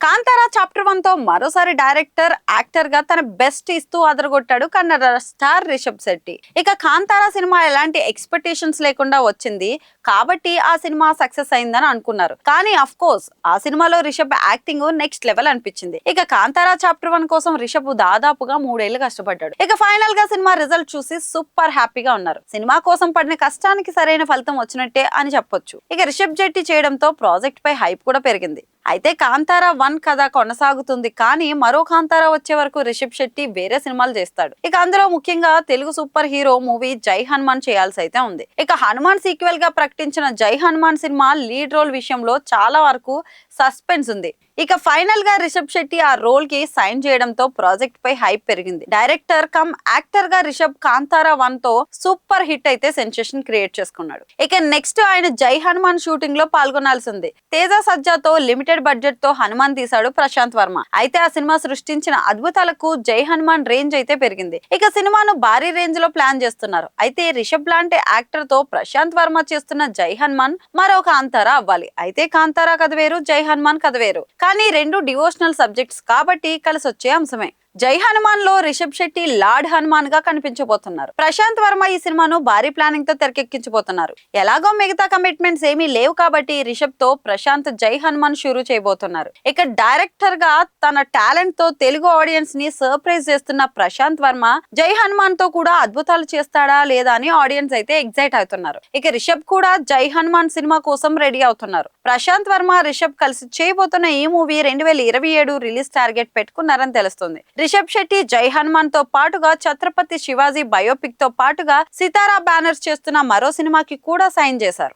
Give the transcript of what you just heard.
Kantara chapter 1 తో మరోసారి director actor గా తన బెస్ట్ ఇస్తూ అదరగొట్టాడు కన్నడ స్టార్ రిషబ్ శెట్టి. ఇక కాంతారా సినిమా ఎలాంటి ఎక్స్పెక్టేషన్స్ లేకుండా వచ్చింది కాబట్టి ఆ సినిమా సక్సెస్ అయిందని అనుకున్నారు. కానీ అఫ్ కోర్స్ ఆ సినిమాలో రిషబ్ యాక్టింగ్ నెక్స్ట్ లెవెల్ అనిపించింది. ఇక కాంతారా చాప్టర్ 1 కోసం రిషబ్ దాదాపుగా 3 ఏళ్లు కష్టపడ్డాడు. ఇక ఫైనల్ గా సినిమా రిజల్ట్ చూసి సూపర్ హ్యాపీగా ఉన్నారు. సినిమా కోసం పడిన కష్టానికి సరైన ఫలితం వచ్చినట్టే అని చెప్పొచ్చు. ఇక రిషబ్ శెట్టి చేయడంతో ప్రాజెక్ట్ పై హైప్ కూడా పెరిగింది. అయితే కాంతారా 1 కథ కొనసాగుతుంది కానీ మరో కాంతారా వచ్చే వరకు రిషబ్ శెట్టి వేరే సినిమాలు చేస్తాడు. ఇక అందులో ముఖ్యంగా తెలుగు సూపర్ హీరో మూవీ జై హనుమాన్ చేయాల్సి అయితే ఉంది. ఇక హనుమాన్ సీక్వెల్ గా ప్రకటించిన జై హనుమాన్ సినిమా లీడ్ రోల్ విషయంలో చాలా వరకు సస్పెన్స్ ఉంది. ఇక ఫైనల్ గా రిషబ్ శెట్టి ఆ రోల్ కి సైన్ చేయడంతో ప్రాజెక్ట్ పై హైప్ పెరిగింది. డైరెక్టర్ కమ్ యాక్టర్ గా రిషబ్ కాంతారా 1 తో సూపర్ హిట్ అయితే సెన్సేషన్ క్రియేట్ చేసుకున్నాడు. ఇక నెక్స్ట్ ఆయన జై హనుమాన్ షూటింగ్ లో పాల్గొనాల్సింది. తేజ సజ్జాతో లిమిటెడ్ బడ్జెట్ తో హనుమాన్ తీశాడు ప్రశాంత్ వర్మ. అయితే ఆ సినిమా సృష్టించిన అద్భుతాలకు జై హనుమాన్ రేంజ్ అయితే పెరిగింది. ఇక సినిమాను భారీ రేంజ్ లో ప్లాన్ చేస్తున్నారు. అయితే రిషబ్ లాంటి యాక్టర్ తో ప్రశాంత్ వర్మ చేస్తున్న జై హనుమాన్ మరో కాంతారా అవ్వాలి. అయితే కాంతారా కథ వేరు, జై హనుమాన్ కథ వేరు. కానీ రెండు డివోషనల్ సబ్జెక్ట్స్ కాబట్టి కలిసి వచ్చే అంశమే. జై హనుమాన్ లో రిషబ్ శెట్టి లార్డ్ హనుమాన్ గా కనిపించబోతున్నారు. ప్రశాంత్ వర్మ ఈ సినిమాను భారీ ప్లానింగ్ తో తెరకెక్కించబోతున్నారు. ఎలాగో మిగతా కమిట్మెంట్స్ ఏమీ లేవు కాబట్టి రిషబ్ తో ప్రశాంత్ జై హనుమాన్ షురూ చేయబోతున్నారు. ఇక డైరెక్టర్ గా తన టాలెంట్ తో తెలుగు ఆడియన్స్ ని సర్ప్రైజ్ చేస్తున్న ప్రశాంత్ వర్మ జై హనుమాన్ తో కూడా అద్భుతాలు చేస్తాడా లేదా అని ఆడియన్స్ అయితే ఎగ్జైట్ అవుతున్నారు. ఇక రిషబ్ కూడా జై హనుమాన్ సినిమా కోసం రెడీ అవుతున్నారు. ప్రశాంత్ వర్మ రిషబ్ కలిసి చేయబోతున్న ఈ మూవీ 2027 రిలీజ్ టార్గెట్ పెట్టుకున్నారని తెలుస్తుంది. రిషబ్ శెట్టి జై హనుమాన్ తో పాటుగా ఛత్రపతి శివాజీ బయోపిక్ తో పాటుగా సితారా బ్యానర్స్ చేస్తున్న మరో సినిమాకి కూడా సైన్ చేశారు.